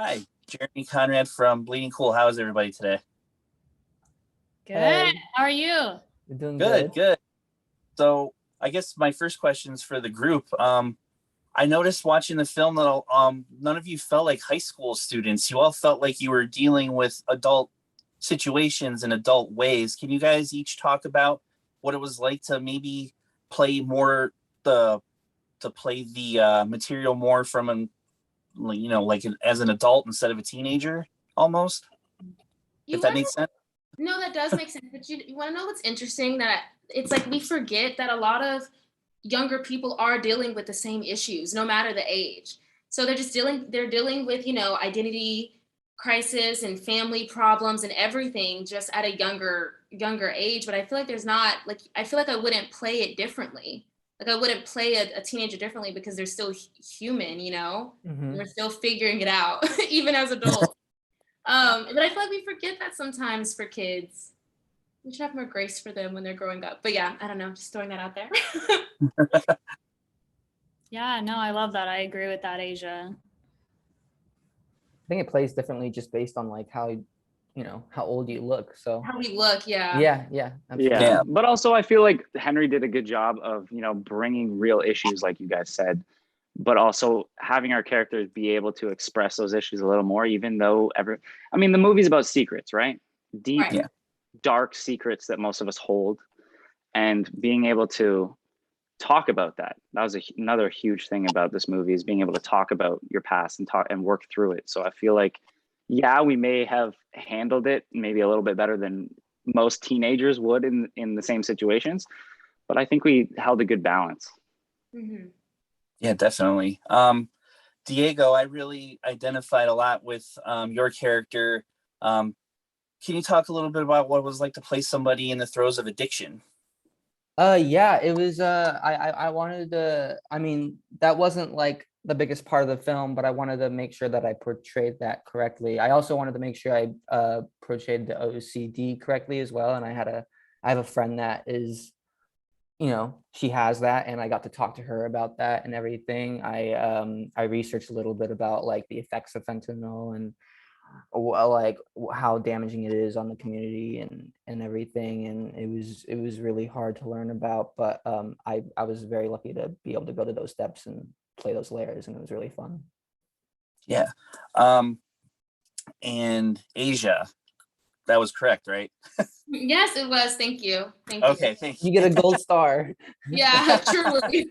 Hi, Jeremy Conrad from Bleeding Cool. How is everybody today? Good. Hey. How are you? You're doing Good, good. good. So I guess my first question is for the group. I noticed watching the film that none of you felt like high school students. You all felt like you were dealing with adult situations in adult ways. Can you guys each talk about what it was like to maybe play more the to play the material more from an as an adult instead of a teenager almost? You If that want makes sense. No, that does make sense. But you want to know what's interesting? That it's like we forget that a lot of younger people are dealing with the same issues, no matter the age. So they're dealing with, identity crisis and family problems and everything just at a younger age. But I feel like I feel like I wouldn't play it differently. Like I wouldn't play a teenager differently because they're still human, Hmm. We're still figuring it out, even as adults. But I feel like we forget that sometimes for kids. We should have more grace for them when they're growing up. But yeah, I don't know, just throwing that out there. Yeah, no, I love that. I agree with that, Asia. I think it plays differently just based on like how old you look. So How we look, yeah. yeah, absolutely. Yeah. But also I feel like Henry did a good job of, bringing real issues like you guys said, but also having our characters be able to express those issues a little more, even though the movie's about secrets, right? Deep, Right. Yeah. dark secrets that most of us hold, and being able to talk about that. That was another huge thing about this movie, is being able to talk about your past and talk and work through it. So I feel like, yeah, we may have handled it maybe a little bit better than most teenagers would in the same situations, but I think we held a good balance. Mhm. Yeah, definitely. Diego, I really identified a lot with your character. Can you talk a little bit about what it was like to play somebody in the throes of addiction? Yeah, it was I wanted to, that wasn't like the biggest part of the film, but I wanted to make sure that I portrayed that correctly. I also wanted to make sure I portrayed the OCD correctly as well. And I have a friend that is, she has that, and I got to talk to her about that and everything. I researched a little bit about like the effects of fentanyl and like how damaging it is on the community and everything, and it was really hard to learn about, but I was very lucky to be able to go to those steps and play those layers, and it was really fun. Yeah. And Asia, that was correct, right? Yes, it was. Thank you. Thank you. Okay, thank you. You get a gold star. Yeah, truly.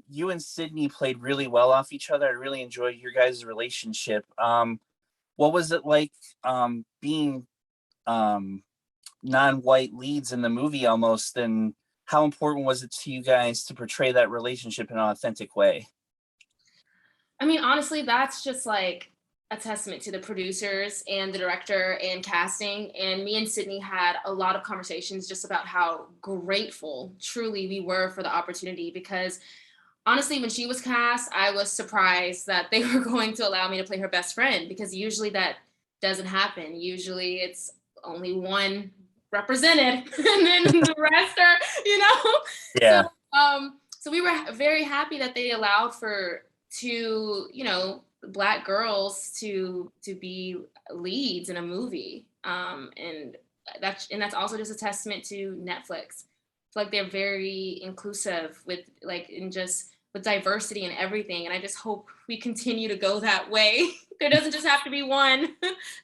You and Sydney played really well off each other. I really enjoyed your guys' relationship. What was it like being non-white leads in the movie almost, and how important was it to you guys to portray that relationship in an authentic way? I mean, honestly, that's just like a testament to the producers and the director and casting. And me and Sydney had a lot of conversations just about how grateful truly we were for the opportunity, because honestly, when she was cast, I was surprised that they were going to allow me to play her best friend, because usually that doesn't happen. Usually it's only one represented and then the rest are, Yeah. So we were very happy that they allowed for two, Black girls to be leads in a movie. And that's also just a testament to Netflix. I feel like they're very inclusive with with diversity and everything. And I just hope we continue to go that way. There doesn't just have to be one.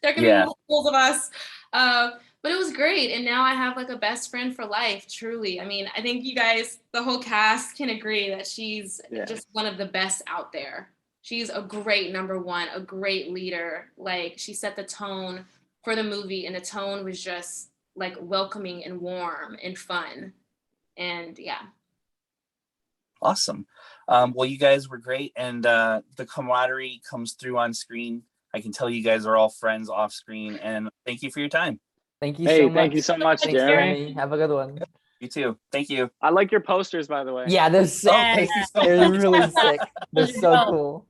There can be multiples of us. But it was great. And now I have like a best friend for life, truly. I mean, I think you guys, the whole cast, can agree that she's just one of the best out there. She's a great number one, a great leader. Like, she set the tone for the movie, and the tone was just like welcoming and warm and fun. And yeah. Awesome. Well, you guys were great, and the camaraderie comes through on screen. I can tell you guys are all friends off screen, and thank you for your time. Thank you so much. Thank you so much, Thanks, Jeremy. Have a good one. You too. Thank you. I like your posters, by the way. Yeah, they're so Thank you so they're much. really sick. They're so cool.